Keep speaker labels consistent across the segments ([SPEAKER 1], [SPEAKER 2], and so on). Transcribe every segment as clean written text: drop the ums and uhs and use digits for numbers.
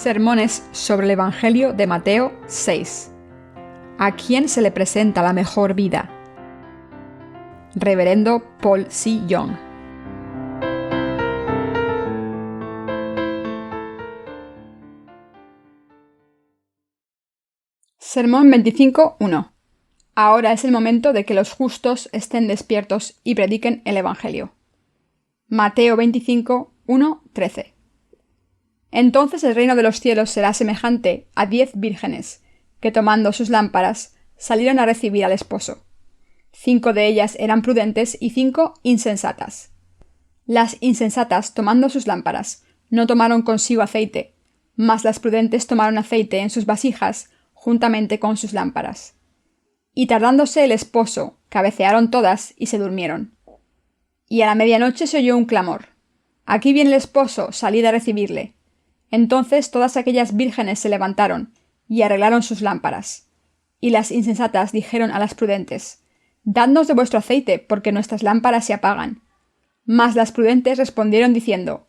[SPEAKER 1] Sermones sobre el Evangelio de Mateo 6. ¿A quién se le presenta la mejor vida? Reverendo Paul C. Young. Sermón 25.1. Ahora es el momento de que los justos estén despiertos y prediquen el Evangelio. Mateo 25.1-13. Entonces el reino de los cielos será semejante a 10 vírgenes, que tomando sus lámparas, salieron a recibir al esposo. 5 de ellas eran prudentes y 5 insensatas. Las insensatas, tomando sus lámparas, no tomaron consigo aceite, mas las prudentes tomaron aceite en sus vasijas, juntamente con sus lámparas. Y tardándose el esposo, cabecearon todas y se durmieron. Y a la medianoche se oyó un clamor: «Aquí viene el esposo, salid a recibirle». Entonces todas aquellas vírgenes se levantaron y arreglaron sus lámparas. Y las insensatas dijeron a las prudentes: «Dadnos de vuestro aceite, porque nuestras lámparas se apagan». Mas las prudentes respondieron diciendo: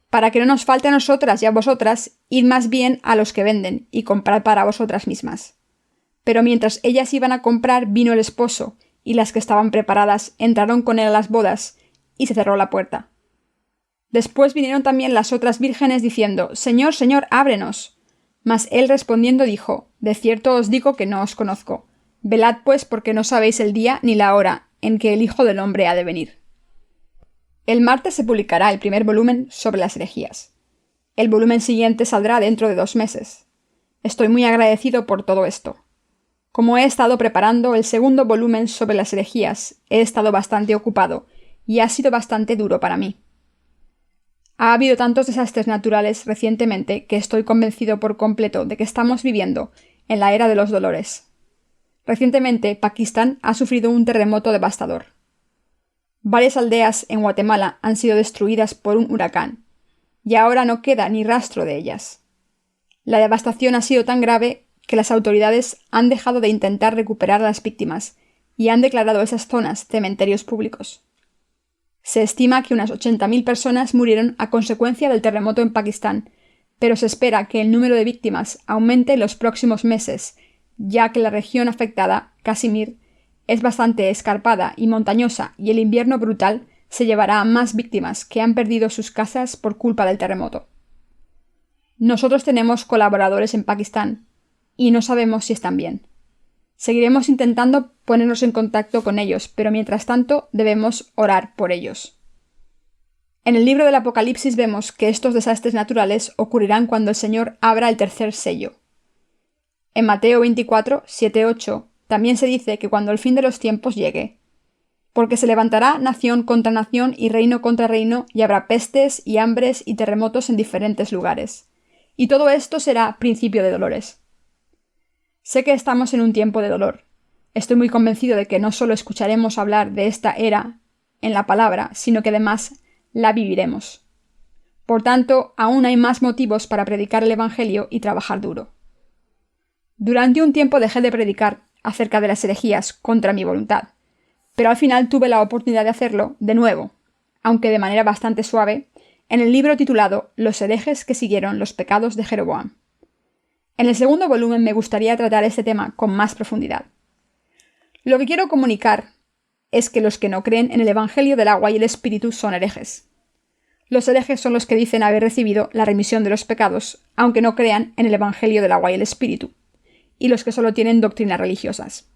[SPEAKER 1] «Para que no nos falte a nosotras y a vosotras, id más bien a los que venden, y comprad para vosotras mismas». Pero mientras ellas iban a comprar, vino el esposo, y las que estaban preparadas entraron con él a las bodas, y se cerró la puerta. Después vinieron también las otras vírgenes diciendo: «Señor, Señor, ábrenos». Mas él respondiendo dijo: «De cierto os digo que no os conozco. Velad pues, porque no sabéis el día ni la hora en que el Hijo del Hombre ha de venir». El martes se publicará el primer volumen sobre las herejías. El volumen siguiente saldrá dentro de 2 meses. Estoy muy agradecido por todo esto. Como he estado preparando el segundo volumen sobre las herejías, he estado bastante ocupado y ha sido bastante duro para mí. Ha habido tantos desastres naturales recientemente que estoy convencido por completo de que estamos viviendo en la era de los dolores. Recientemente, Pakistán ha sufrido un terremoto devastador. Varias aldeas en Guatemala han sido destruidas por un huracán, y ahora no queda ni rastro de ellas. La devastación ha sido tan grave que las autoridades han dejado de intentar recuperar a las víctimas y han declarado esas zonas cementerios públicos. Se estima que unas 80.000 personas murieron a consecuencia del terremoto en Pakistán, pero se espera que el número de víctimas aumente en los próximos meses, ya que la región afectada, Kashmir, es bastante escarpada y montañosa y el invierno brutal se llevará a más víctimas que han perdido sus casas por culpa del terremoto. Nosotros tenemos colaboradores en Pakistán y no sabemos si están bien. Seguiremos intentando ponernos en contacto con ellos, pero mientras tanto debemos orar por ellos. En el libro del Apocalipsis vemos que estos desastres naturales ocurrirán cuando el Señor abra el tercer sello. En Mateo 24, 7-8 también se dice que cuando el fin de los tiempos llegue, porque se levantará nación contra nación y reino contra reino, y habrá pestes y hambres y terremotos en diferentes lugares. Y todo esto será principio de dolores. Sé que estamos en un tiempo de dolor. Estoy muy convencido de que no solo escucharemos hablar de esta era en la palabra, sino que además la viviremos. Por tanto, aún hay más motivos para predicar el Evangelio y trabajar duro. Durante un tiempo dejé de predicar acerca de las herejías contra mi voluntad, pero al final tuve la oportunidad de hacerlo de nuevo, aunque de manera bastante suave, en el libro titulado Los herejes que siguieron los pecados de Jeroboam. En el segundo volumen me gustaría tratar este tema con más profundidad. Lo que quiero comunicar es que los que no creen en el Evangelio del agua y el Espíritu son herejes. Los herejes son los que dicen haber recibido la remisión de los pecados, aunque no crean en el Evangelio del agua y el Espíritu, y los que solo tienen doctrinas religiosas.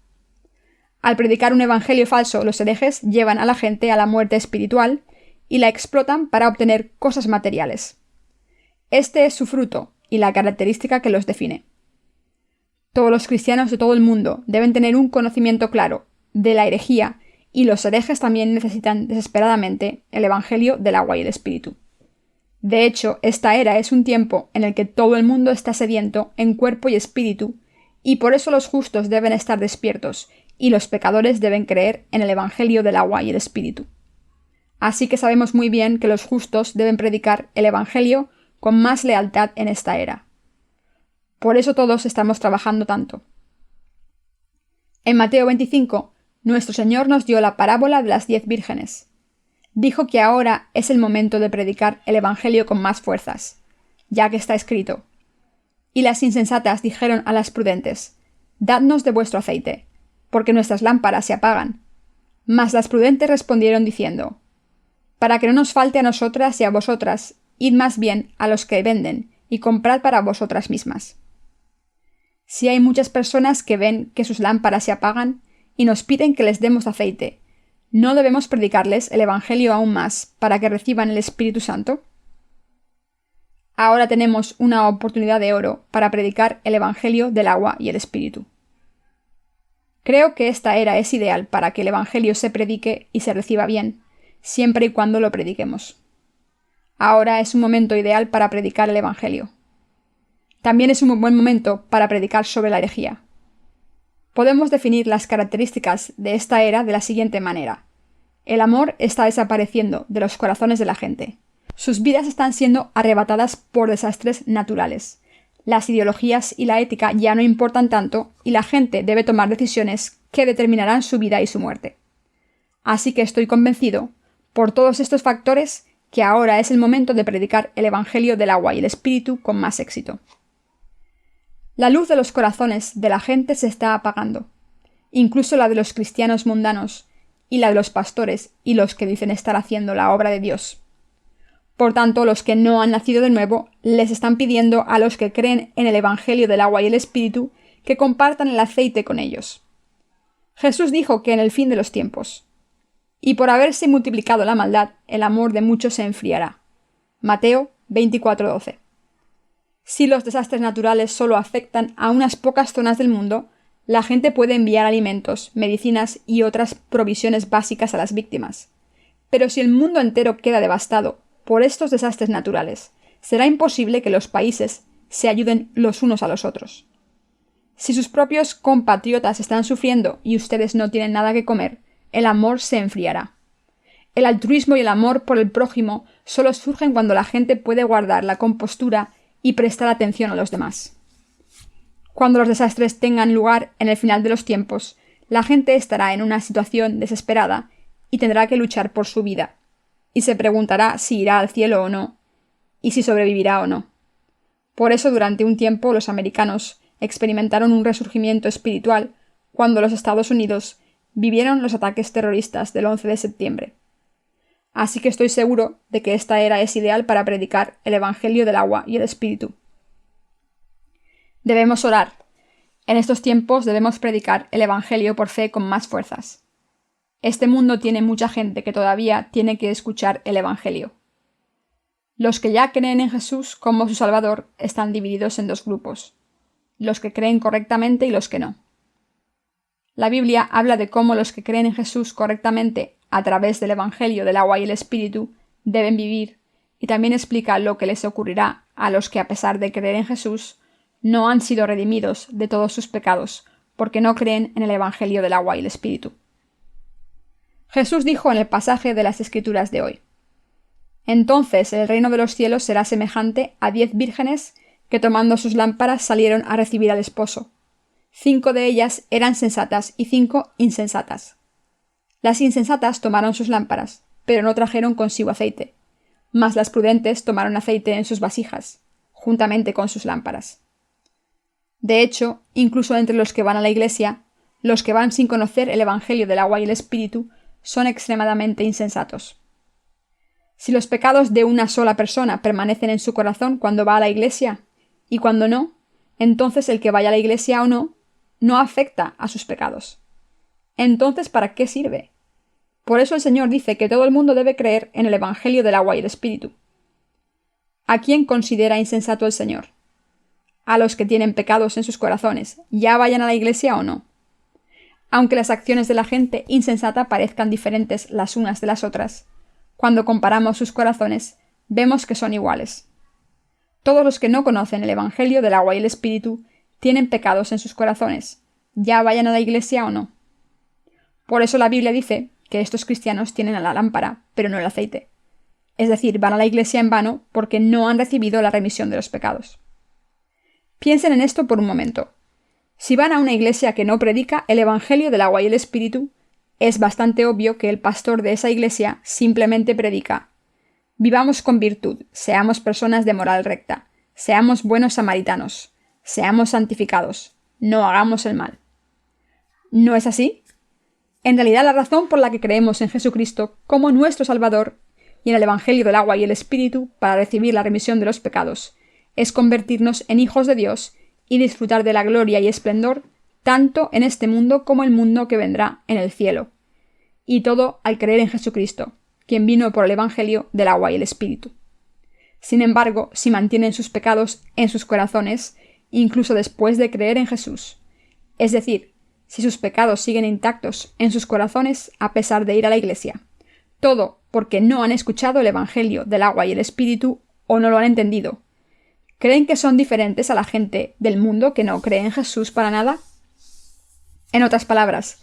[SPEAKER 1] Al predicar un evangelio falso, los herejes llevan a la gente a la muerte espiritual y la explotan para obtener cosas materiales. Este es su fruto y la característica que los define. Todos los cristianos de todo el mundo deben tener un conocimiento claro de la herejía, y los herejes también necesitan desesperadamente el evangelio del agua y el Espíritu. De hecho, esta era es un tiempo en el que todo el mundo está sediento en cuerpo y espíritu, y por eso los justos deben estar despiertos y los pecadores deben creer en el Evangelio del agua y el Espíritu. Así que sabemos muy bien que los justos deben predicar el Evangelio con más lealtad en esta era. Por eso todos estamos trabajando tanto. En Mateo 25, nuestro Señor nos dio la parábola de las 10 vírgenes. Dijo que ahora es el momento de predicar el Evangelio con más fuerzas, ya que está escrito: Y las insensatas dijeron a las prudentes: Dadnos de vuestro aceite, porque nuestras lámparas se apagan. Mas las prudentes respondieron diciendo: Para que no nos falte a nosotras y a vosotras, id más bien a los que venden, y comprad para vosotras mismas. Si hay muchas personas que ven que sus lámparas se apagan y nos piden que les demos aceite, ¿no debemos predicarles el Evangelio aún más para que reciban el Espíritu Santo? Ahora tenemos una oportunidad de oro para predicar el Evangelio del agua y el Espíritu. Creo que esta era es ideal para que el Evangelio se predique y se reciba bien, siempre y cuando lo prediquemos. Ahora es un momento ideal para predicar el Evangelio. También es un buen momento para predicar sobre la herejía. Podemos definir las características de esta era de la siguiente manera. El amor está desapareciendo de los corazones de la gente. Sus vidas están siendo arrebatadas por desastres naturales. Las ideologías y la ética ya no importan tanto y la gente debe tomar decisiones que determinarán su vida y su muerte. Así que estoy convencido, por todos estos factores, que ahora es el momento de predicar el Evangelio del agua y el Espíritu con más éxito. La luz de los corazones de la gente se está apagando, incluso la de los cristianos mundanos, y la de los pastores y los que dicen estar haciendo la obra de Dios. Por tanto, los que no han nacido de nuevo les están pidiendo a los que creen en el Evangelio del agua y el Espíritu que compartan el aceite con ellos. Jesús dijo que en el fin de los tiempos, y por haberse multiplicado la maldad, el amor de muchos se enfriará. Mateo 24:12. Si los desastres naturales solo afectan a unas pocas zonas del mundo, la gente puede enviar alimentos, medicinas y otras provisiones básicas a las víctimas. Pero si el mundo entero queda devastado por estos desastres naturales, será imposible que los países se ayuden los unos a los otros. Si sus propios compatriotas están sufriendo y ustedes no tienen nada que comer, el amor se enfriará. El altruismo y el amor por el prójimo solo surgen cuando la gente puede guardar la compostura y prestar atención a los demás. Cuando los desastres tengan lugar en el final de los tiempos, la gente estará en una situación desesperada y tendrá que luchar por su vida, y se preguntará si irá al cielo o no, y si sobrevivirá o no. Por eso durante un tiempo los americanos experimentaron un resurgimiento espiritual cuando los Estados Unidos vivieron los ataques terroristas del 11 de septiembre. Así que estoy seguro de que esta era es ideal para predicar el Evangelio del agua y el Espíritu. Debemos orar. En estos tiempos debemos predicar el Evangelio por fe con más fuerzas. Este mundo tiene mucha gente que todavía tiene que escuchar el Evangelio. Los que ya creen en Jesús como su Salvador están divididos en dos grupos: los que creen correctamente y los que no. La Biblia habla de cómo los que creen en Jesús correctamente a través del Evangelio del agua y el Espíritu deben vivir, y también explica lo que les ocurrirá a los que, a pesar de creer en Jesús, no han sido redimidos de todos sus pecados porque no creen en el Evangelio del agua y el Espíritu. Jesús dijo en el pasaje de las Escrituras de hoy: Entonces el reino de los cielos será semejante a 10 vírgenes que tomando sus lámparas salieron a recibir al esposo. 5 de ellas eran sensatas y 5 insensatas. Las insensatas tomaron sus lámparas, pero no trajeron consigo aceite, mas las prudentes tomaron aceite en sus vasijas, juntamente con sus lámparas. De hecho, incluso entre los que van a la iglesia, los que van sin conocer el Evangelio del agua y el Espíritu son extremadamente insensatos. Si los pecados de una sola persona permanecen en su corazón cuando va a la iglesia, y cuando no, entonces el que vaya a la iglesia o no, no afecta a sus pecados. Entonces, ¿para qué sirve? Por eso el Señor dice que todo el mundo debe creer en el Evangelio del agua y el Espíritu. ¿A quién considera insensato el Señor? A los que tienen pecados en sus corazones, ya vayan a la iglesia o no. Aunque las acciones de la gente insensata parezcan diferentes las unas de las otras, cuando comparamos sus corazones, vemos que son iguales. Todos los que no conocen el Evangelio del agua y el Espíritu tienen pecados en sus corazones, ya vayan a la iglesia o no. Por eso la Biblia dice que estos cristianos tienen la lámpara, pero no el aceite. Es decir, van a la iglesia en vano porque no han recibido la remisión de los pecados. Piensen en esto por un momento. Si van a una iglesia que no predica el Evangelio del agua y el Espíritu, es bastante obvio que el pastor de esa iglesia simplemente predica: vivamos con virtud, seamos personas de moral recta, seamos buenos samaritanos, seamos santificados, no hagamos el mal. ¿No es así? En realidad, la razón por la que creemos en Jesucristo como nuestro Salvador y en el Evangelio del agua y el Espíritu para recibir la remisión de los pecados es convertirnos en hijos de Dios y disfrutar de la gloria y esplendor tanto en este mundo como el mundo que vendrá en el cielo. Y todo al creer en Jesucristo, quien vino por el Evangelio del agua y el Espíritu. Sin embargo, si mantienen sus pecados en sus corazones, incluso después de creer en Jesús, es decir, si sus pecados siguen intactos en sus corazones a pesar de ir a la iglesia, todo porque no han escuchado el Evangelio del agua y el Espíritu o no lo han entendido, ¿creen que son diferentes a la gente del mundo que no cree en Jesús para nada? En otras palabras,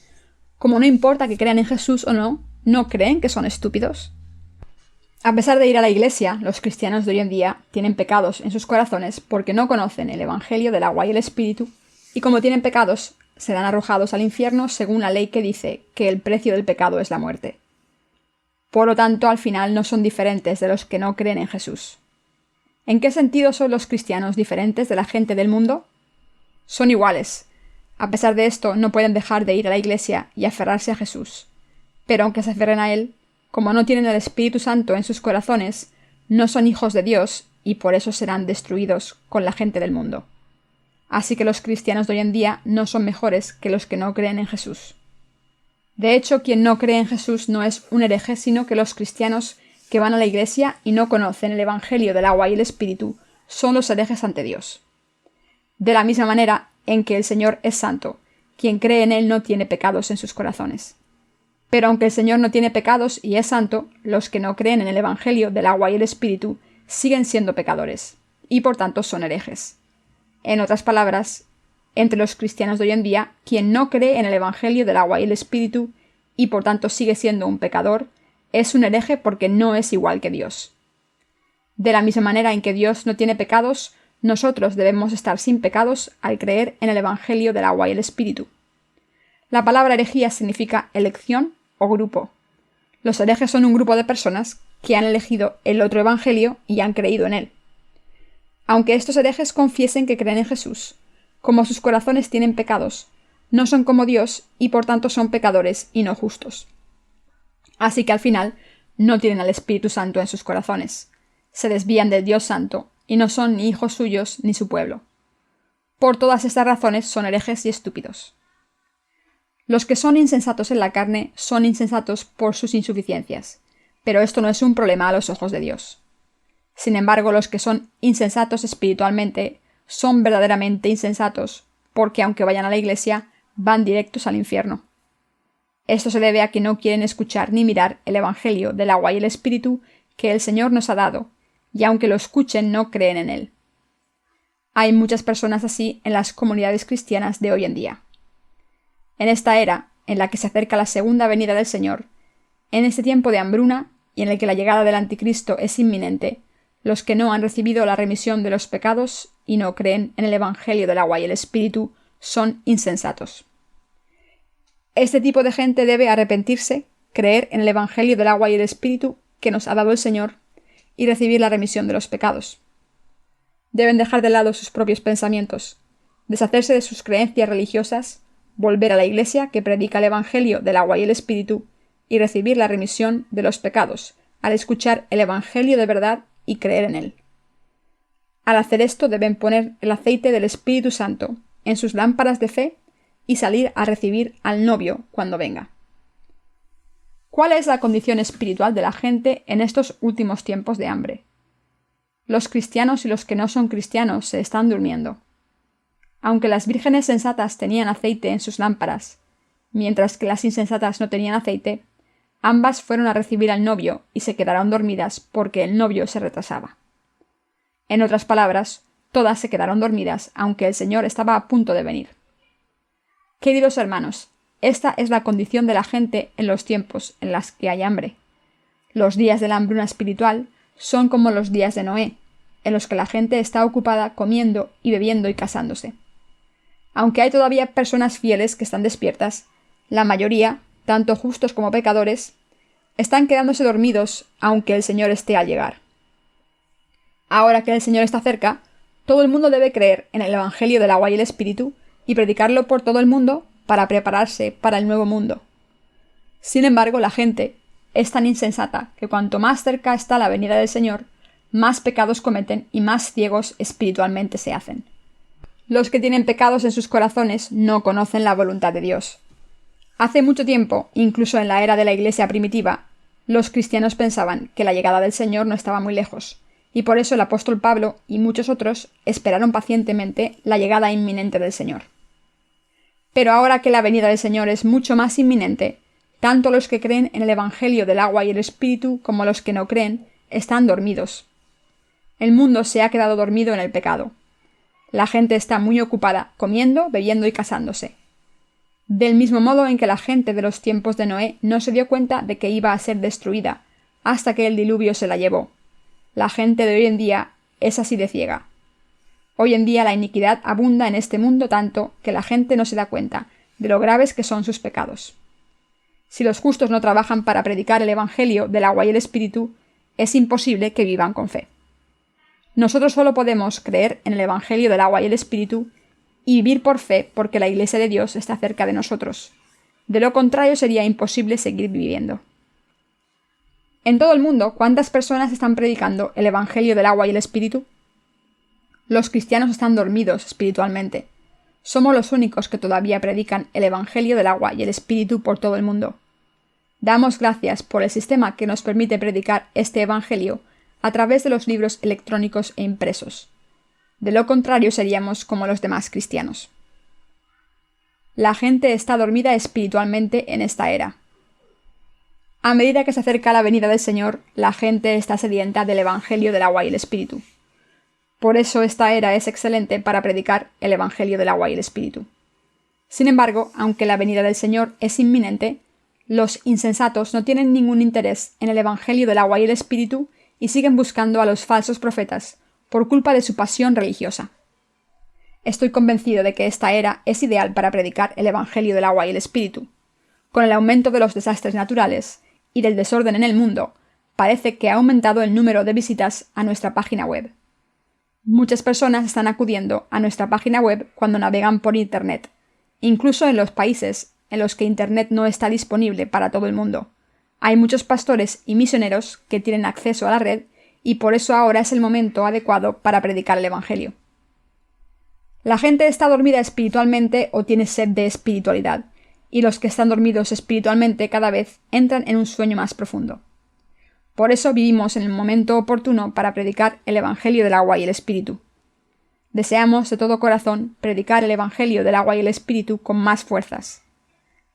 [SPEAKER 1] como no importa que crean en Jesús o no, ¿no creen que son estúpidos? A pesar de ir a la iglesia, los cristianos de hoy en día tienen pecados en sus corazones porque no conocen el Evangelio del agua y el Espíritu, y como tienen pecados, serán arrojados al infierno según la ley que dice que el precio del pecado es la muerte. Por lo tanto, al final no son diferentes de los que no creen en Jesús. ¿En qué sentido son los cristianos diferentes de la gente del mundo? Son iguales. A pesar de esto, no pueden dejar de ir a la iglesia y aferrarse a Jesús. Pero aunque se aferren a Él, como no tienen el Espíritu Santo en sus corazones, no son hijos de Dios y por eso serán destruidos con la gente del mundo. Así que los cristianos de hoy en día no son mejores que los que no creen en Jesús. De hecho, quien no cree en Jesús no es un hereje, sino que los cristianos que van a la iglesia y no conocen el Evangelio del agua y el Espíritu son los herejes ante Dios. De la misma manera en que el Señor es santo, quien cree en Él no tiene pecados en sus corazones. Pero aunque el Señor no tiene pecados y es santo, los que no creen en el Evangelio del agua y el Espíritu siguen siendo pecadores, y por tanto son herejes. En otras palabras, entre los cristianos de hoy en día, quien no cree en el Evangelio del agua y el Espíritu, y por tanto sigue siendo un pecador, es un hereje porque no es igual que Dios. De la misma manera en que Dios no tiene pecados, nosotros debemos estar sin pecados al creer en el Evangelio del agua y el Espíritu. La palabra herejía significa elección o grupo. Los herejes son un grupo de personas que han elegido el otro Evangelio y han creído en él. Aunque estos herejes confiesen que creen en Jesús, como sus corazones tienen pecados, no son como Dios y por tanto son pecadores y no justos. Así que al final no tienen al Espíritu Santo en sus corazones, se desvían del Dios Santo y no son ni hijos suyos ni su pueblo. Por todas estas razones son herejes y estúpidos. Los que son insensatos en la carne son insensatos por sus insuficiencias, pero esto no es un problema a los ojos de Dios. Sin embargo, los que son insensatos espiritualmente son verdaderamente insensatos, porque aunque vayan a la iglesia, van directos al infierno. Esto se debe a que no quieren escuchar ni mirar el Evangelio del agua y el Espíritu que el Señor nos ha dado, y aunque lo escuchen no creen en él. Hay muchas personas así en las comunidades cristianas de hoy en día. En esta era, en la que se acerca la segunda venida del Señor, en este tiempo de hambruna y en el que la llegada del Anticristo es inminente, los que no han recibido la remisión de los pecados y no creen en el Evangelio del agua y el Espíritu son insensatos. Este tipo de gente debe arrepentirse, creer en el Evangelio del agua y el Espíritu que nos ha dado el Señor y recibir la remisión de los pecados. Deben dejar de lado sus propios pensamientos, deshacerse de sus creencias religiosas, volver a la Iglesia que predica el Evangelio del agua y el Espíritu y recibir la remisión de los pecados al escuchar el Evangelio de verdad y creer en él. Al hacer esto deben poner el aceite del Espíritu Santo en sus lámparas de fe y salir a recibir al novio cuando venga. ¿Cuál es la condición espiritual de la gente en estos últimos tiempos de hambre? Los cristianos y los que no son cristianos se están durmiendo. Aunque las vírgenes sensatas tenían aceite en sus lámparas, mientras que las insensatas no tenían aceite, ambas fueron a recibir al novio y se quedaron dormidas porque el novio se retrasaba. En otras palabras, todas se quedaron dormidas, aunque el Señor estaba a punto de venir. Queridos hermanos, esta es la condición de la gente en los tiempos en los que hay hambre. Los días de la hambruna espiritual son como los días de Noé, en los que la gente está ocupada comiendo y bebiendo y casándose. Aunque hay todavía personas fieles que están despiertas, la mayoría, tanto justos como pecadores, están quedándose dormidos aunque el Señor esté al llegar. Ahora que el Señor está cerca, Todo el mundo debe creer en el Evangelio del agua y el Espíritu y predicarlo por todo el mundo para prepararse para el nuevo mundo. Sin embargo, la gente es tan insensata que cuanto más cerca está la venida del Señor, más pecados cometen y más ciegos espiritualmente se hacen. Los que tienen pecados en sus corazones no conocen la voluntad de Dios. Hace mucho tiempo, incluso en la era de la Iglesia primitiva, los cristianos pensaban que la llegada del Señor no estaba muy lejos, y por eso el apóstol Pablo y muchos otros esperaron pacientemente la llegada inminente del Señor. Pero ahora que la venida del Señor es mucho más inminente, tanto los que creen en el Evangelio del agua y el Espíritu como los que no creen están dormidos. El mundo se ha quedado dormido en el pecado. La gente está muy ocupada comiendo, bebiendo y casándose. Del mismo modo en que la gente de los tiempos de Noé no se dio cuenta de que iba a ser destruida, hasta que el diluvio se la llevó. La gente de hoy en día es así de ciega. Hoy en día la iniquidad abunda en este mundo tanto que la gente no se da cuenta de lo graves que son sus pecados. Si los justos no trabajan para predicar el Evangelio del agua y el Espíritu, es imposible que vivan con fe. Nosotros solo podemos creer en el Evangelio del agua y el Espíritu y vivir por fe porque la Iglesia de Dios está cerca de nosotros. De lo contrario sería imposible seguir viviendo. En todo el mundo, ¿cuántas personas están predicando el Evangelio del agua y el Espíritu? Los cristianos están dormidos espiritualmente. Somos los únicos que todavía predican el Evangelio del agua y el Espíritu por todo el mundo. Damos gracias por el sistema que nos permite predicar este Evangelio a través de los libros electrónicos e impresos. De lo contrario seríamos como los demás cristianos. La gente está dormida espiritualmente en esta era. A medida que se acerca la venida del Señor, la gente está sedienta del Evangelio del agua y el Espíritu. Por eso esta era es excelente para predicar el Evangelio del agua y el Espíritu. Sin embargo, aunque la venida del Señor es inminente, los insensatos no tienen ningún interés en el Evangelio del agua y el Espíritu y siguen buscando a los falsos profetas por culpa de su pasión religiosa. Estoy convencido de que esta era es ideal para predicar el Evangelio del agua y el Espíritu. Con el aumento de los desastres naturales y del desorden en el mundo, parece que ha aumentado el número de visitas a nuestra página web. Muchas personas están acudiendo a nuestra página web cuando navegan por Internet, incluso en los países en los que Internet no está disponible para todo el mundo. Hay muchos pastores y misioneros que tienen acceso a la red y por eso ahora es el momento adecuado para predicar el Evangelio. La gente está dormida espiritualmente o tiene sed de espiritualidad, y los que están dormidos espiritualmente cada vez entran en un sueño más profundo. Por eso vivimos en el momento oportuno para predicar el Evangelio del agua y el Espíritu. Deseamos de todo corazón predicar el Evangelio del agua y el Espíritu con más fuerzas.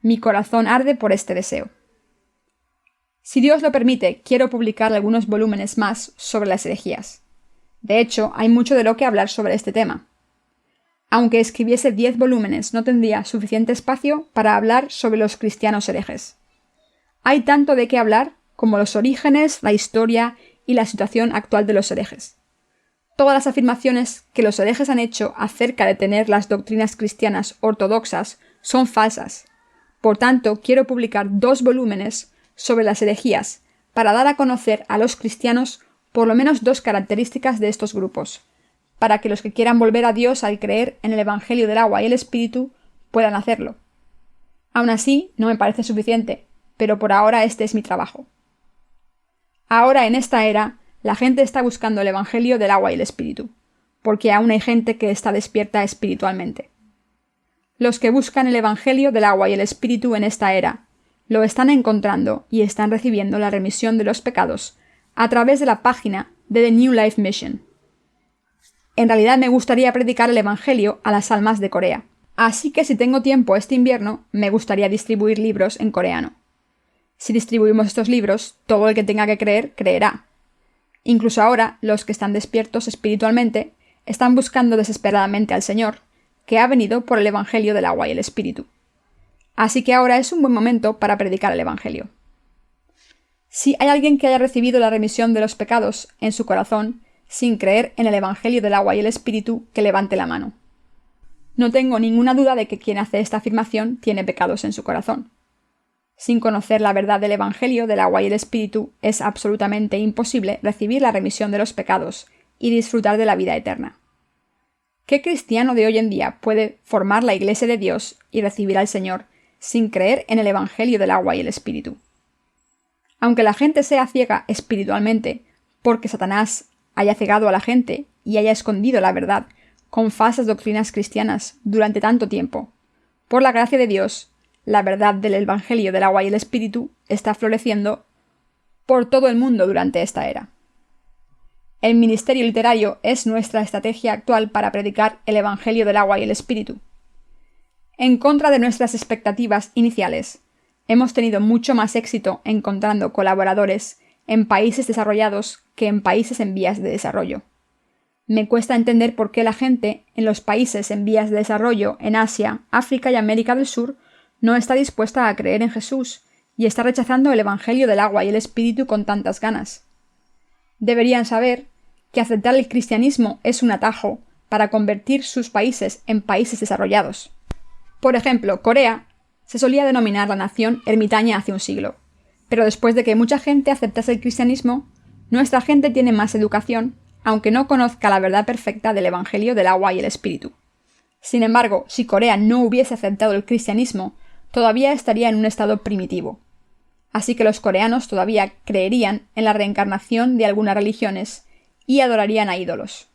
[SPEAKER 1] Mi corazón arde por este deseo. Si Dios lo permite, quiero publicar algunos volúmenes más sobre las herejías. De hecho, hay mucho de lo que hablar sobre este tema. Aunque escribiese 10 volúmenes, no tendría suficiente espacio para hablar sobre los cristianos herejes. Hay tanto de qué hablar como los orígenes, la historia y la situación actual de los herejes. Todas las afirmaciones que los herejes han hecho acerca de tener las doctrinas cristianas ortodoxas son falsas. Por tanto, quiero publicar 2 volúmenes sobre las herejías para dar a conocer a los cristianos por lo menos 2 características de estos grupos, para que los que quieran volver a Dios al creer en el Evangelio del agua y el Espíritu puedan hacerlo. Aún así, no me parece suficiente, pero por ahora este es mi trabajo. Ahora, en esta era, la gente está buscando el Evangelio del agua y el Espíritu, porque aún hay gente que está despierta espiritualmente. Los que buscan el Evangelio del agua y el Espíritu en esta era, lo están encontrando y están recibiendo la remisión de los pecados a través de la página de The New Life Mission. En realidad me gustaría predicar el Evangelio a las almas de Corea, así que si tengo tiempo este invierno, me gustaría distribuir libros en coreano. Si distribuimos estos libros, todo el que tenga que creer, creerá. Incluso ahora, los que están despiertos espiritualmente están buscando desesperadamente al Señor, que ha venido por el Evangelio del agua y el Espíritu. Así que ahora es un buen momento para predicar el Evangelio. Si hay alguien que haya recibido la remisión de los pecados en su corazón, sin creer en el Evangelio del agua y el Espíritu, que levante la mano. No tengo ninguna duda de que quien hace esta afirmación tiene pecados en su corazón. Sin conocer la verdad del Evangelio del agua y el Espíritu, es absolutamente imposible recibir la remisión de los pecados y disfrutar de la vida eterna. ¿Qué cristiano de hoy en día puede formar la Iglesia de Dios y recibir al Señor sin creer en el Evangelio del agua y el Espíritu? Aunque la gente sea ciega espiritualmente, porque Satanás haya cegado a la gente y haya escondido la verdad con falsas doctrinas cristianas durante tanto tiempo, por la gracia de Dios, la verdad del Evangelio del agua y el Espíritu está floreciendo por todo el mundo durante esta era. El ministerio literario es nuestra estrategia actual para predicar el Evangelio del agua y el Espíritu. En contra de nuestras expectativas iniciales, hemos tenido mucho más éxito encontrando colaboradores en países desarrollados que en países en vías de desarrollo. Me cuesta entender por qué la gente en los países en vías de desarrollo en Asia, África y América del Sur no está dispuesta a creer en Jesús y está rechazando el Evangelio del agua y el Espíritu con tantas ganas. Deberían saber que aceptar el cristianismo es un atajo para convertir sus países en países desarrollados. Por ejemplo, Corea se solía denominar la nación ermitaña hace un siglo, pero después de que mucha gente aceptase el cristianismo, nuestra gente tiene más educación, aunque no conozca la verdad perfecta del Evangelio del agua y el Espíritu. Sin embargo, si Corea no hubiese aceptado el cristianismo, todavía estaría en un estado primitivo. Así que los coreanos todavía creerían en la reencarnación de algunas religiones y adorarían a ídolos.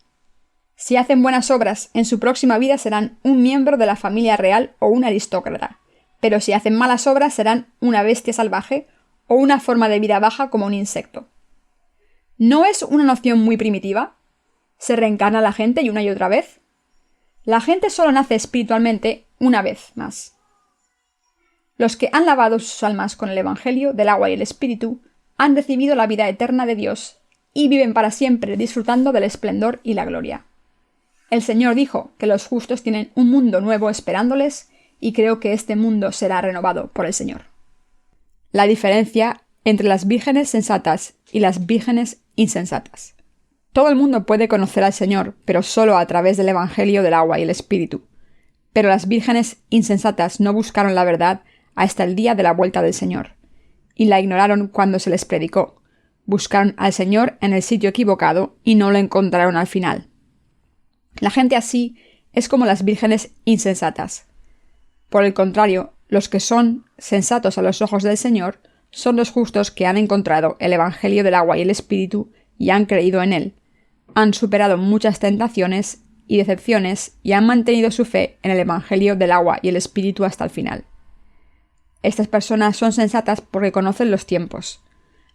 [SPEAKER 1] Si hacen buenas obras, en su próxima vida serán un miembro de la familia real o un aristócrata, pero si hacen malas obras serán una bestia salvaje o una forma de vida baja como un insecto. ¿No es una noción muy primitiva? ¿Se reencarna la gente y una y otra vez? La gente solo nace espiritualmente una vez más. Los que han lavado sus almas con el Evangelio del agua y el Espíritu han recibido la vida eterna de Dios y viven para siempre disfrutando del esplendor y la gloria. El Señor dijo que los justos tienen un mundo nuevo esperándoles y creo que este mundo será renovado por el Señor. La diferencia entre las vírgenes sensatas y las vírgenes insensatas. Todo el mundo puede conocer al Señor, pero solo a través del Evangelio del agua y el Espíritu. Pero las vírgenes insensatas no buscaron la verdad hasta el día de la vuelta del Señor, y la ignoraron cuando se les predicó. Buscaron al Señor en el sitio equivocado y no lo encontraron al final. La gente así es como las vírgenes insensatas. Por el contrario, los que son sensatos a los ojos del Señor son los justos que han encontrado el Evangelio del agua y el Espíritu y han creído en él. Han superado muchas tentaciones y decepciones y han mantenido su fe en el Evangelio del agua y el Espíritu hasta el final. Estas personas son sensatas porque conocen los tiempos.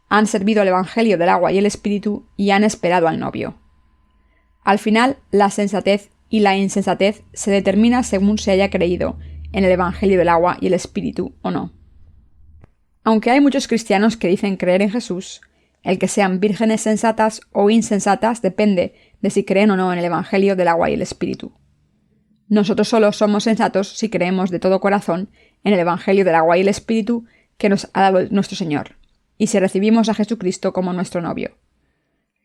[SPEAKER 1] Han servido el Evangelio del agua y el Espíritu y han esperado al novio. Al final, la sensatez y la insensatez se determina según se haya creído en el Evangelio del agua y el Espíritu o no. Aunque hay muchos cristianos que dicen creer en Jesús, el que sean vírgenes sensatas o insensatas depende de si creen o no en el Evangelio del agua y el Espíritu. Nosotros solo somos sensatos si creemos de todo corazón en el Evangelio del agua y el Espíritu que nos ha dado nuestro Señor, y si recibimos a Jesucristo como nuestro novio.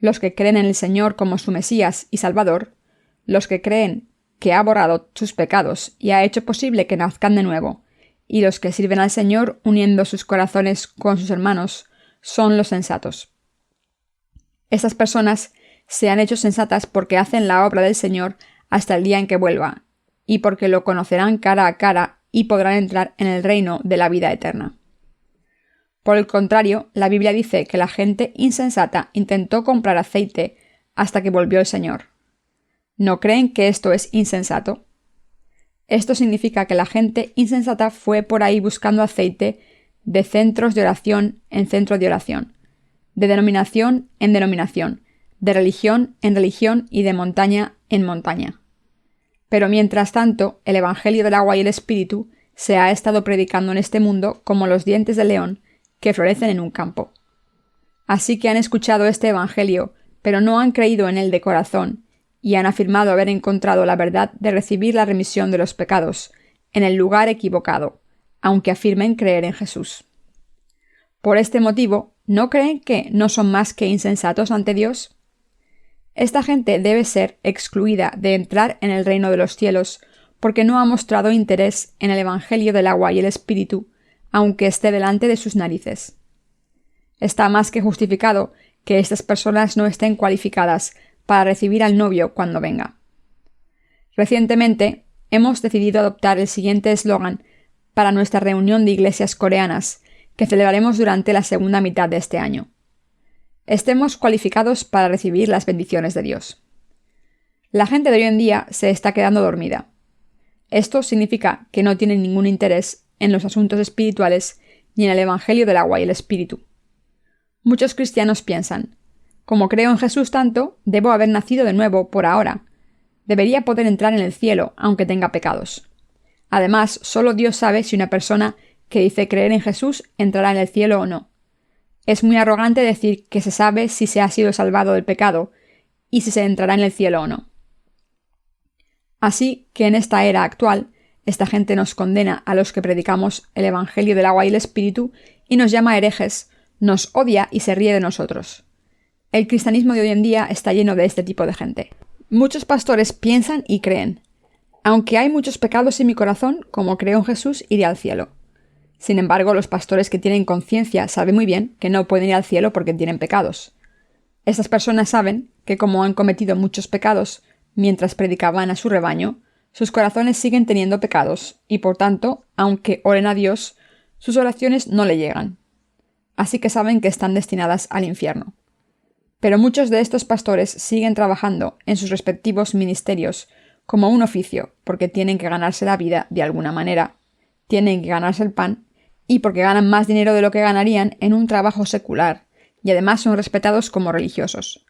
[SPEAKER 1] Los que creen en el Señor como su Mesías y Salvador, los que creen que ha borrado sus pecados y ha hecho posible que nazcan de nuevo, y los que sirven al Señor uniendo sus corazones con sus hermanos, son los sensatos. Estas personas se han hecho sensatas porque hacen la obra del Señor hasta el día en que vuelva, y porque lo conocerán cara a cara y podrán entrar en el reino de la vida eterna. Por el contrario, la Biblia dice que la gente insensata intentó comprar aceite hasta que volvió el Señor. ¿No creen que esto es insensato? Esto significa que la gente insensata fue por ahí buscando aceite de centros de oración en centro de oración, de denominación en denominación, de religión en religión y de montaña en montaña. Pero mientras tanto, el Evangelio del agua y el Espíritu se ha estado predicando en este mundo como los dientes de león que florecen en un campo. Así que han escuchado este Evangelio, pero no han creído en él de corazón, y han afirmado haber encontrado la verdad de recibir la remisión de los pecados en el lugar equivocado, aunque afirmen creer en Jesús. Por este motivo, ¿no creen que no son más que insensatos ante Dios? Esta gente debe ser excluida de entrar en el reino de los cielos porque no ha mostrado interés en el Evangelio del agua y el Espíritu, aunque esté delante de sus narices. Está más que justificado que estas personas no estén cualificadas para recibir al novio cuando venga. Recientemente, hemos decidido adoptar el siguiente eslogan para nuestra reunión de iglesias coreanas, que celebraremos durante la segunda mitad de este año. Estemos cualificados para recibir las bendiciones de Dios. La gente de hoy en día se está quedando dormida. Esto significa que no tienen ningún interés en los asuntos espirituales ni en el Evangelio del agua y el Espíritu. Muchos cristianos piensan: como creo en Jesús tanto, debo haber nacido de nuevo por ahora. Debería poder entrar en el cielo, aunque tenga pecados. Además, solo Dios sabe si una persona que dice creer en Jesús entrará en el cielo o no. Es muy arrogante decir que se sabe si se ha sido salvado del pecado y si se entrará en el cielo o no. Así que en esta era actual, esta gente nos condena a los que predicamos el Evangelio del agua y el Espíritu y nos llama herejes, nos odia y se ríe de nosotros. El cristianismo de hoy en día está lleno de este tipo de gente. Muchos pastores piensan y creen: aunque hay muchos pecados en mi corazón, como creo en Jesús, iré al cielo. Sin embargo, los pastores que tienen conciencia saben muy bien que no pueden ir al cielo porque tienen pecados. Estas personas saben que como han cometido muchos pecados mientras predicaban a su rebaño, sus corazones siguen teniendo pecados y, por tanto, aunque oren a Dios, sus oraciones no le llegan. Así que saben que están destinadas al infierno. Pero muchos de estos pastores siguen trabajando en sus respectivos ministerios como un oficio, porque tienen que ganarse la vida de alguna manera, tienen que ganarse el pan, y porque ganan más dinero de lo que ganarían en un trabajo secular, y además son respetados como religiosos.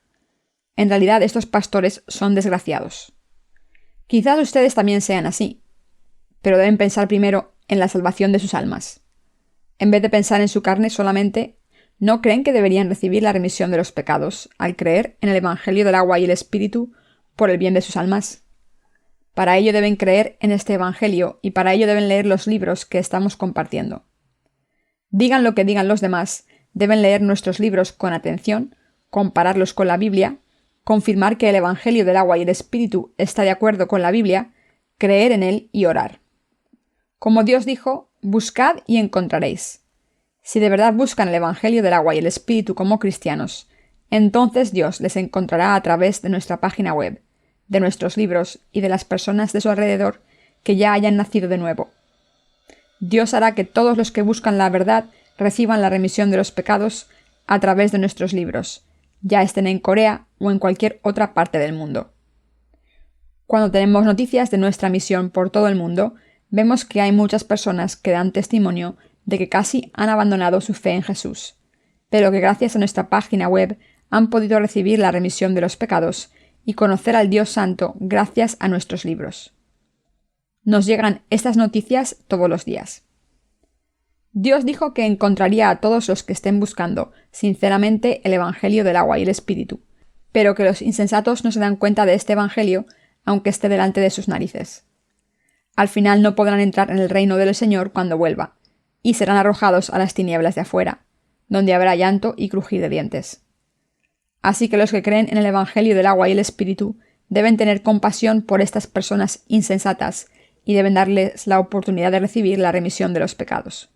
[SPEAKER 1] En realidad, estos pastores son desgraciados. Quizás ustedes también sean así, pero deben pensar primero en la salvación de sus almas. En vez de pensar en su carne solamente, ¿no creen que deberían recibir la remisión de los pecados al creer en el Evangelio del agua y el Espíritu por el bien de sus almas? Para ello deben creer en este Evangelio y para ello deben leer los libros que estamos compartiendo. Digan lo que digan los demás, deben leer nuestros libros con atención, compararlos con la Biblia, confirmar que el Evangelio del agua y el Espíritu está de acuerdo con la Biblia, creer en él y orar. Como Dios dijo: buscad y encontraréis. Si de verdad buscan el Evangelio del agua y el Espíritu como cristianos, entonces Dios les encontrará a través de nuestra página web, de nuestros libros y de las personas de su alrededor que ya hayan nacido de nuevo. Dios hará que todos los que buscan la verdad reciban la remisión de los pecados a través de nuestros libros, ya estén en Corea o en cualquier otra parte del mundo. Cuando tenemos noticias de nuestra misión por todo el mundo, vemos que hay muchas personas que dan testimonio de que casi han abandonado su fe en Jesús, pero que gracias a nuestra página web han podido recibir la remisión de los pecados y conocer al Dios Santo gracias a nuestros libros. Nos llegan estas noticias todos los días. Dios dijo que encontraría a todos los que estén buscando sinceramente el Evangelio del agua y el Espíritu, pero que los insensatos no se dan cuenta de este Evangelio aunque esté delante de sus narices. Al final no podrán entrar en el reino del Señor cuando vuelva, y serán arrojados a las tinieblas de afuera, donde habrá llanto y crujir de dientes. Así que los que creen en el Evangelio del agua y el Espíritu deben tener compasión por estas personas insensatas y deben darles la oportunidad de recibir la remisión de los pecados.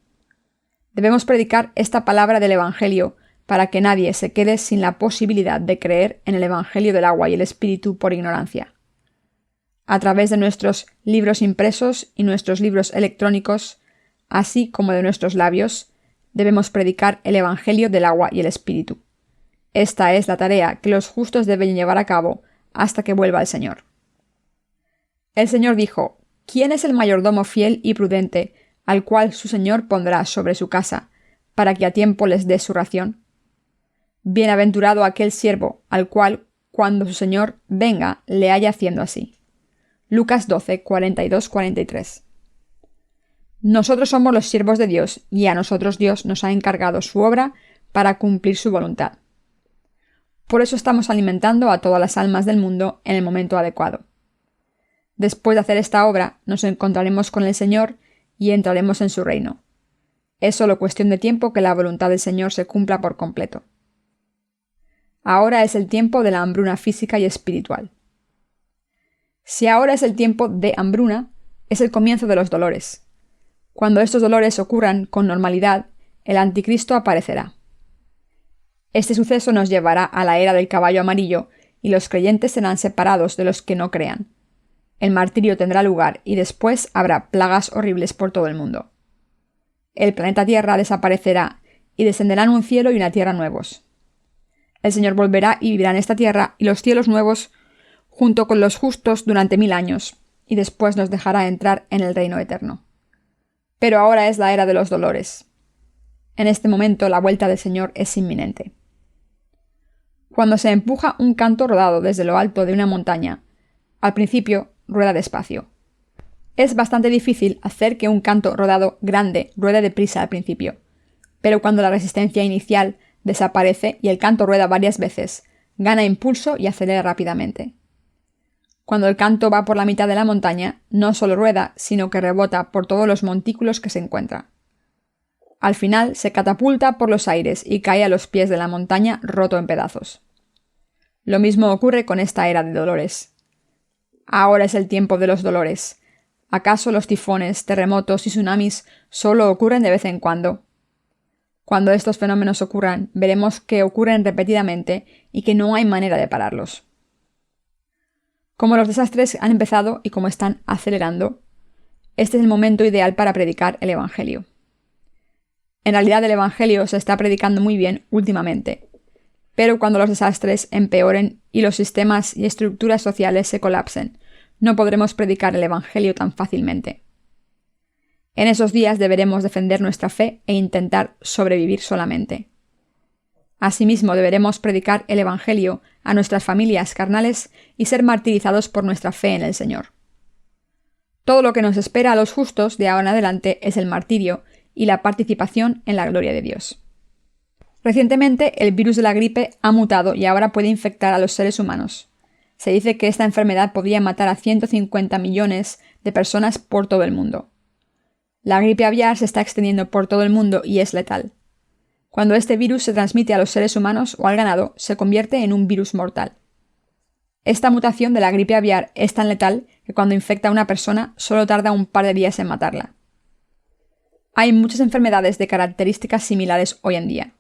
[SPEAKER 1] Debemos predicar esta palabra del Evangelio para que nadie se quede sin la posibilidad de creer en el Evangelio del agua y el Espíritu por ignorancia. A través de nuestros libros impresos y nuestros libros electrónicos, así como de nuestros labios, debemos predicar el Evangelio del agua y el Espíritu. Esta es la tarea que los justos deben llevar a cabo hasta que vuelva el Señor. El Señor dijo: ¿quién es el mayordomo fiel y prudente al cual su Señor pondrá sobre su casa, para que a tiempo les dé su ración? Bienaventurado aquel siervo al cual, cuando su Señor venga, le haya haciendo así. Lucas 12, 42-43. Nosotros somos los siervos de Dios y a nosotros Dios nos ha encargado su obra para cumplir su voluntad. Por eso estamos alimentando a todas las almas del mundo en el momento adecuado. Después de hacer esta obra, nos encontraremos con el Señor y entraremos en su reino. Es solo cuestión de tiempo que la voluntad del Señor se cumpla por completo. Ahora es el tiempo de la hambruna física y espiritual. Si ahora es el tiempo de hambruna, es el comienzo de los dolores. Cuando estos dolores ocurran con normalidad, el anticristo aparecerá. Este suceso nos llevará a la era del caballo amarillo y los creyentes serán separados de los que no crean. El martirio tendrá lugar y después habrá plagas horribles por todo el mundo. El planeta Tierra desaparecerá y descenderán un cielo y una tierra nuevos. El Señor volverá y vivirá en esta tierra y los cielos nuevos junto con los justos durante 1000 años, y después nos dejará entrar en el reino eterno. Pero ahora es la era de los dolores. En este momento la vuelta del Señor es inminente. Cuando se empuja un canto rodado desde lo alto de una montaña, al principio rueda despacio. Es bastante difícil hacer que un canto rodado grande ruede deprisa al principio, pero cuando la resistencia inicial desaparece y el canto rueda varias veces, gana impulso y acelera rápidamente. Cuando el canto va por la mitad de la montaña, no solo rueda, sino que rebota por todos los montículos que se encuentra. Al final se catapulta por los aires y cae a los pies de la montaña roto en pedazos. Lo mismo ocurre con esta era de dolores. Ahora es el tiempo de los dolores. ¿Acaso los tifones, terremotos y tsunamis solo ocurren de vez en cuando? Cuando estos fenómenos ocurran, veremos que ocurren repetidamente y que no hay manera de pararlos. Como los desastres han empezado y como están acelerando, este es el momento ideal para predicar el Evangelio. En realidad el Evangelio se está predicando muy bien últimamente, pero cuando los desastres empeoren y los sistemas y estructuras sociales se colapsen, no podremos predicar el Evangelio tan fácilmente. En esos días deberemos defender nuestra fe e intentar sobrevivir solamente. Asimismo, deberemos predicar el Evangelio a nuestras familias carnales y ser martirizados por nuestra fe en el Señor. Todo lo que nos espera a los justos de ahora en adelante es el martirio y la participación en la gloria de Dios. Recientemente, el virus de la gripe ha mutado y ahora puede infectar a los seres humanos. Se dice que esta enfermedad podría matar a 150 millones de personas por todo el mundo. La gripe aviar se está extendiendo por todo el mundo y es letal. Cuando este virus se transmite a los seres humanos o al ganado, se convierte en un virus mortal. Esta mutación de la gripe aviar es tan letal que cuando infecta a una persona solo tarda un par de días en matarla. Hay muchas enfermedades de características similares hoy en día.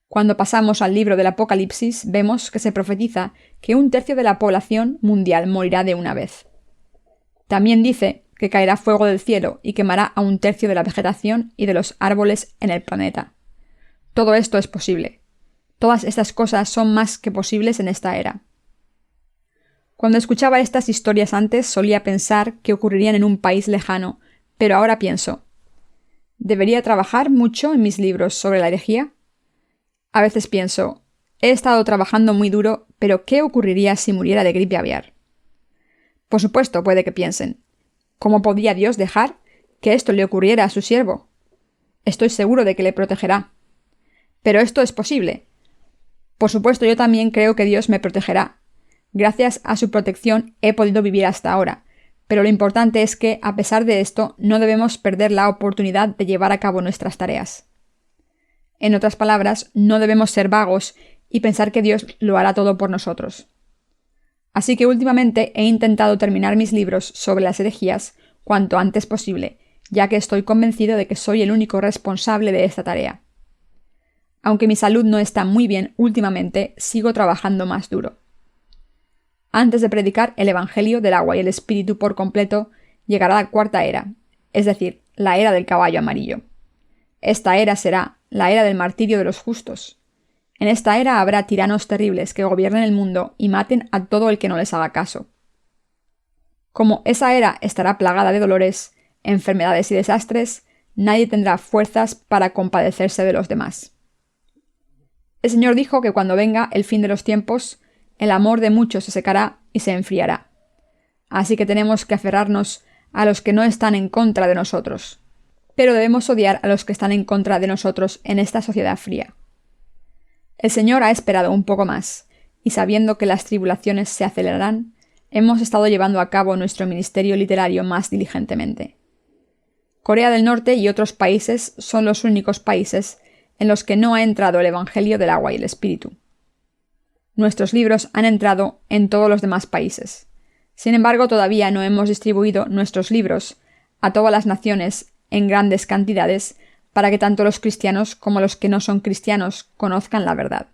[SPEAKER 1] Cuando pasamos al libro del Apocalipsis, vemos que se profetiza que 1/3 de la población mundial morirá de una vez. También dice que caerá fuego del cielo y quemará a 1/3 de la vegetación y de los árboles en el planeta. Todo esto es posible. Todas estas cosas son más que posibles en esta era. Cuando escuchaba estas historias antes solía pensar que ocurrirían en un país lejano, pero ahora pienso, ¿debería trabajar mucho en mis libros sobre la herejía? A veces pienso, he estado trabajando muy duro, pero ¿qué ocurriría si muriera de gripe aviar? Por supuesto, puede que piensen, ¿cómo podría Dios dejar que esto le ocurriera a su siervo? Estoy seguro de que le protegerá. Pero esto es posible. Por supuesto, yo también creo que Dios me protegerá. Gracias a su protección he podido vivir hasta ahora, pero lo importante es que, a pesar de esto, no debemos perder la oportunidad de llevar a cabo nuestras tareas. En otras palabras, no debemos ser vagos y pensar que Dios lo hará todo por nosotros. Así que últimamente he intentado terminar mis libros sobre las herejías cuanto antes posible, ya que estoy convencido de que soy el único responsable de esta tarea. Aunque mi salud no está muy bien últimamente, sigo trabajando más duro. Antes de predicar el Evangelio del agua y el Espíritu por completo, llegará la cuarta era, es decir, la era del caballo amarillo. Esta era será la era del martirio de los justos. En esta era habrá tiranos terribles que gobiernen el mundo y maten a todo el que no les haga caso. Como esa era estará plagada de dolores, enfermedades y desastres, nadie tendrá fuerzas para compadecerse de los demás. El Señor dijo que cuando venga el fin de los tiempos, el amor de muchos se secará y se enfriará. Así que tenemos que aferrarnos a los que no están en contra de nosotros. Pero debemos odiar a los que están en contra de nosotros en esta sociedad fría. El Señor ha esperado un poco más, y sabiendo que las tribulaciones se acelerarán, hemos estado llevando a cabo nuestro ministerio literario más diligentemente. Corea del Norte y otros países son los únicos países en los que no ha entrado el Evangelio del agua y el Espíritu. Nuestros libros han entrado en todos los demás países. Sin embargo, todavía no hemos distribuido nuestros libros a todas las naciones en grandes cantidades para que tanto los cristianos como los que no son cristianos conozcan la verdad.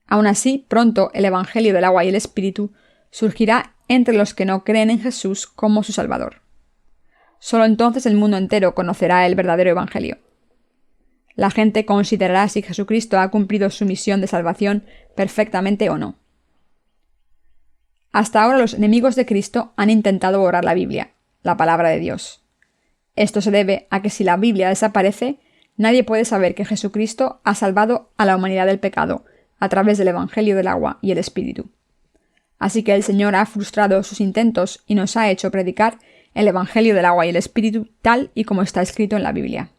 [SPEAKER 1] Aún así, pronto el Evangelio del agua y el Espíritu surgirá entre los que no creen en Jesús como su Salvador. Solo entonces el mundo entero conocerá el verdadero Evangelio. La gente considerará si Jesucristo ha cumplido su misión de salvación perfectamente o no. Hasta ahora los enemigos de Cristo han intentado borrar la Biblia, la palabra de Dios. Esto se debe a que si la Biblia desaparece, nadie puede saber que Jesucristo ha salvado a la humanidad del pecado a través del Evangelio del agua y el Espíritu. Así que el Señor ha frustrado sus intentos y nos ha hecho predicar el Evangelio del agua y el Espíritu tal y como está escrito en la Biblia.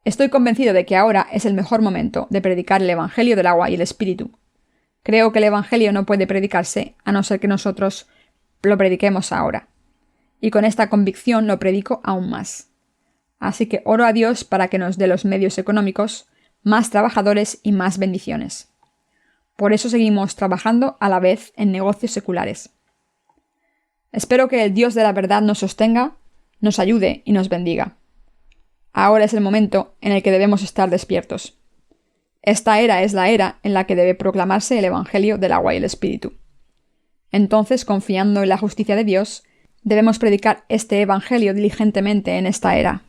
[SPEAKER 1] Estoy convencido de que ahora es el mejor momento de predicar el Evangelio del agua y el Espíritu. Creo que el Evangelio no puede predicarse a no ser que nosotros lo prediquemos ahora. Y con esta convicción lo predico aún más. Así que oro a Dios para que nos dé los medios económicos, más trabajadores y más bendiciones. Por eso seguimos trabajando a la vez en negocios seculares. Espero que el Dios de la verdad nos sostenga, nos ayude y nos bendiga. Ahora es el momento en el que debemos estar despiertos. Esta era es la era en la que debe proclamarse el Evangelio del agua y el Espíritu. Entonces, confiando en la justicia de Dios, debemos predicar este Evangelio diligentemente en esta era.